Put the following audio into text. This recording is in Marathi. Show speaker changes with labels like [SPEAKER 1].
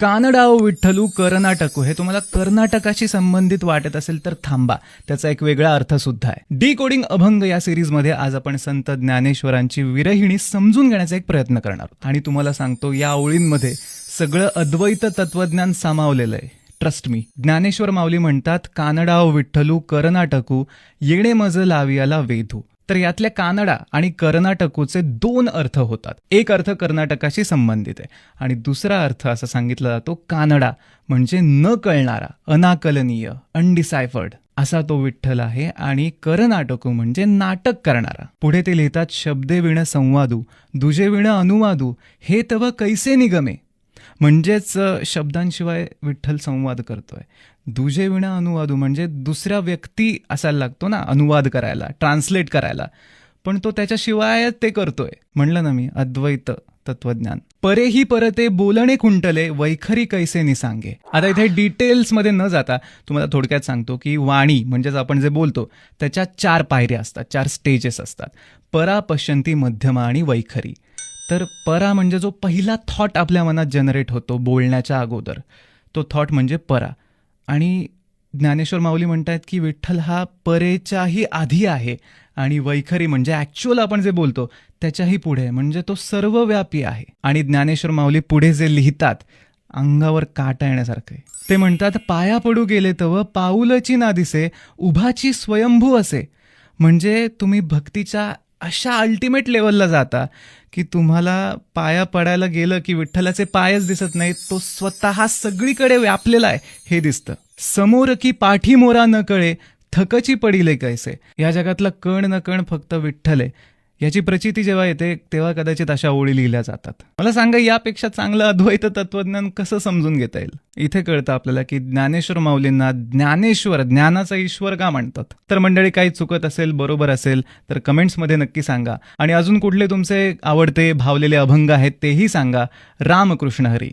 [SPEAKER 1] कानडाओ विठ्ठलू कर्नाटकू हे तुम्हाला कर्नाटकाशी संबंधित वाटत असेल तर थांबा, त्याचा एक वेगळा अर्थ सुद्धा आहे. डी कोडिंग अभंग या सिरीजमध्ये आज आपण संत ज्ञानेश्वरांची विरहिणी समजून घेण्याचा एक प्रयत्न करणार आहोत. आणि तुम्हाला सांगतो, या ओळींमध्ये सगळं अद्वैत तत्वज्ञान सामावलेलं आहे. Trust me. ज्ञानेश्वर माऊली म्हणतात, कानडाओ विठ्ठलू कर्नाटकू येणे मज लावियाला वेधू. तर यातल्या कानडा आणि कर्नाटकूचे दोन अर्थ होतात. एक अर्थ कर्नाटकाशी संबंधित आहे आणि दुसरा अर्थ असा सांगितला जातो, कानडा म्हणजे न कळणारा, अनाकलनीय, अनडिसायफर्ड असा तो विठ्ठल आहे. आणि कर्नाटकू म्हणजे नाटक करणारा. पुढे ते लिहितात, शब्दे विण संवादू दुजे विण अनुवादू हे तव कैसे निगमे. म्हणजेच शब्दांशिवाय विठ्ठल संवाद करतोय. दुजे विण अनुवादू म्हणजे दुसऱ्या व्यक्ती असायला लागतो ना अनुवाद करायला, ट्रान्सलेट करायला, पण तो त्याच्याशिवाय ते करतोय. म्हणलं ना मी, अद्वैत तत्वज्ञान. परेही परते बोलणे कुंटले वैखरी कैसे निसांगे. आता इथे डिटेल्समध्ये न जाता तुम्हाला थोडक्यात सांगतो की वाणी म्हणजेच आपण जे बोलतो त्याच्या 4 पायऱ्या असतात, 4 स्टेजेस असतात. परा, पश्यंती, मध्यमा आणि वैखरी. तर परा म्हणजे जो पहिला थॉट आपल्या मनात जनरेट होतो बोलण्याच्या अगोदर, तो थॉट म्हणजे परा. आणि ज्ञानेश्वर माऊली म्हणतात की विठ्ठल हा परेच्याही आधी आहे. आणि वैखरी म्हणजे ॲक्च्युअल आपण जे बोलतो त्याच्याही पुढे, म्हणजे तो सर्वव्यापी आहे. आणि ज्ञानेश्वर माऊली पुढे जे लिहितात, अंगावर काटा येण्यासारखं आहे. ते म्हणतात, पाया पडू गेले तव पाऊलची ना दिसे उभाची स्वयंभू असे. म्हणजे तुम्ही भक्तीच्या अशा अल्टिमेट लेवलला जाता की तुम्हाला पाया पडायला गेलं की विठ्ठलाचे पायच दिसत नाहीत, तो स्वतः सगळीकडे व्यापलेला आहे हे दिसतं. समोर की पाठी मोरा न कळे थकची पडिले कैसे. या जगातला कण न कण फक्त विठ्ठल आहे, याची प्रचिती जेव्हा येते तेव्हा कदाचित अशा ओळी लिहिल्या जातात. मला सांगा, यापेक्षा चांगलं अद्वैत तत्वज्ञान कसं समजून घेता येईल. इथे कळतं आपल्याला की ज्ञानेश्वर माऊलींना ज्ञानेश्वर, ज्ञानाचा ईश्वर का म्हणतात. तर मंडळी, काही चुकत असेल, बरोबर असेल तर कमेंट्समध्ये नक्की सांगा. आणि अजून कुठले तुमचे आवडते भावलेले अभंग आहेत तेही सांगा. रामकृष्ण हरी.